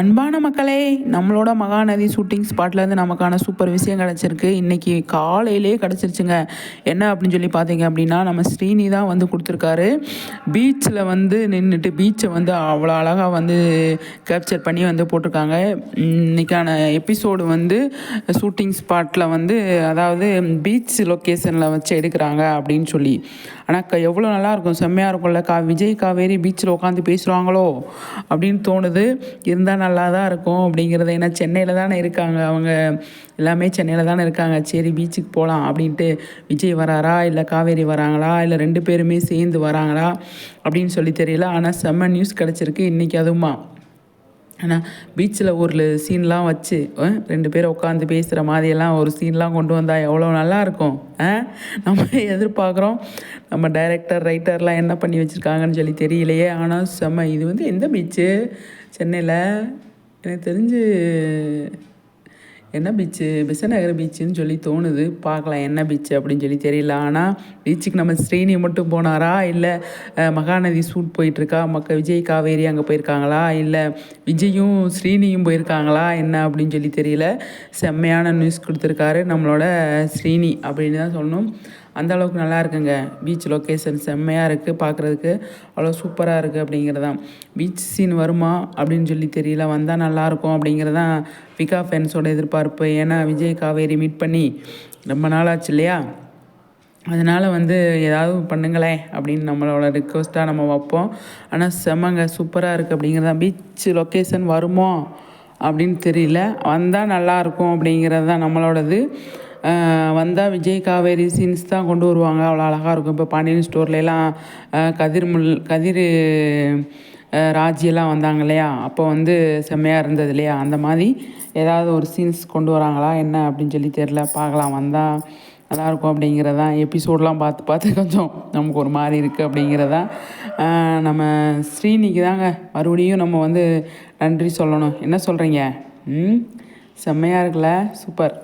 அன்பான மக்களே, நம்மளோட மகாநதி ஷூட்டிங் ஸ்பாட்லேருந்து நமக்கான சூப்பர் விஷயம் கிடச்சிருக்கு. இன்றைக்கி காலையிலே கிடச்சிருச்சுங்க. என்ன அப்படின்னு சொல்லி பார்த்தீங்க அப்படின்னா, நம்ம ஸ்ரீனி தான் வந்து கொடுத்துருக்காரு. பீச்சில் வந்து நின்றுட்டு பீச்சை வந்து அவ்வளோ அழகாக வந்து கேப்சர் பண்ணி வந்து போட்டிருக்காங்க. இன்றைக்கான எபிசோடு வந்து ஷூட்டிங் ஸ்பாட்டில் வந்து, அதாவது பீச் லொக்கேஷனில் வச்சு எடுக்கிறாங்க அப்படின்னு சொல்லி. ஆனால் எவ்வளோ நல்லாயிருக்கும், செம்மையாக இருக்கும்ல. விஜய் காவேரி பீச்சில் உட்காந்து பேசுகிறாங்களோ அப்படின்னு தோணுது. இருந்தால் நல்லா தான் இருக்கும் அப்படிங்கிறது. ஏன்னா சென்னையில் தானே இருக்காங்க அவங்க, எல்லாமே சென்னையில் தானே இருக்காங்க. சரி பீச்சுக்கு போகலாம் அப்படின்ட்டு விஜய் வராரா இல்லை காவேரி வராங்களா இல்லை 2 பேருமே சேர்ந்து வராங்களா அப்படின்னு சொல்லி தெரியல. ஆனால் செம்ம நியூஸ் கிடச்சிருக்கு இன்றைக்கி. அதுவுமா ஆனால் பீச்சில் ஒரு சீன்லாம் வச்சு 2 பேரும் உட்காந்து பேசுகிற மாதிரியெல்லாம் ஒரு சீன்லாம் கொண்டு வந்தால் எவ்வளோ நல்லாயிருக்கும். நம்ம எதிர்பார்க்குறோம். நம்ம டைரக்டர் ரைட்டர்லாம் என்ன பண்ணி வச்சுருக்காங்கன்னு சொல்லி தெரியலையே. ஆனால் செம்ம. இது வந்து எந்த பீச்சு சென்னையில்? எனக்கு தெரிஞ்சு என்ன பீச்சு, பெசநகர் பீச்சுன்னு சொல்லி தோணுது. பார்க்கலாம் என்ன பீச்சு அப்படின்னு சொல்லி தெரியல. ஆனால் பீச்சுக்கு நம்ம ஸ்ரீனி மட்டும் போனாரா இல்லை மகாநதி ஷூட் போயிட்டுருக்கா, விஜய் காவேரி அங்கே போயிருக்காங்களா இல்லை விஜயும் ஸ்ரீனியும் போயிருக்காங்களா என்ன அப்படின்னு சொல்லி தெரியல. செம்மையான நியூஸ் கொடுத்துருக்காரு நம்மளோட ஸ்ரீனி அப்படின்னு தான் சொல்லணும். அந்தளவுக்கு நல்லா இருக்குங்க. பீச் லொக்கேஷன் செம்மையாக இருக்குது, பார்க்குறதுக்கு அவ்வளோ சூப்பராக இருக்குது அப்படிங்கிறதான். பீச் சீன் வருமா அப்படின்னு சொல்லி தெரியல. வந்தால் நல்லாயிருக்கும் அப்படிங்கிறதான் பிகா ஃபேன்ஸோட எதிர்பார்ப்பு. ஏன்னா விஜய் காவேரி மீட் பண்ணி ரொம்ப நாள் ஆச்சு இல்லையா? அதனால் வந்து ஏதாவது பண்ணுங்களேன் அப்படின்னு நம்மளோட ரிக்வஸ்ட்டாக நம்ம வைப்போம். ஆனால் செம்மங்க, சூப்பராக இருக்குது அப்படிங்கிறதான். பீச் லொக்கேஷன் வருமோ அப்படின்னு தெரியல. வந்தால் நல்லாயிருக்கும் அப்படிங்கிறது தான் நம்மளோடது. வந்தால் விஜய் காவேரி சீன்ஸ் தான் கொண்டு வருவாங்க. அவ்வளோ அழகாக இருக்கும். இப்போ பாண்டியன் ஸ்டோர்லாம் கதிர் ராஜியெல்லாம் வந்தாங்க இல்லையா? அப்போ வந்து செம்மையாக இருந்தது இல்லையா? அந்த மாதிரி ஏதாவது ஒரு சீன்ஸ் கொண்டு வராங்களா என்ன அப்படின்னு சொல்லி தெரில. பார்க்கலாம், வந்தால் நல்லாயிருக்கும் அப்படிங்கிறதான். எபிசோடெலாம் பார்த்து கொஞ்சம் நமக்கு ஒரு மாதிரி இருக்குது அப்படிங்கிறதான். நம்ம ஸ்ரீனிக்கு தாங்க மறுபடியும் நம்ம வந்து நன்றி சொல்லணும். என்ன சொல்கிறீங்க? செம்மையாக இருக்குல்ல? சூப்பர்.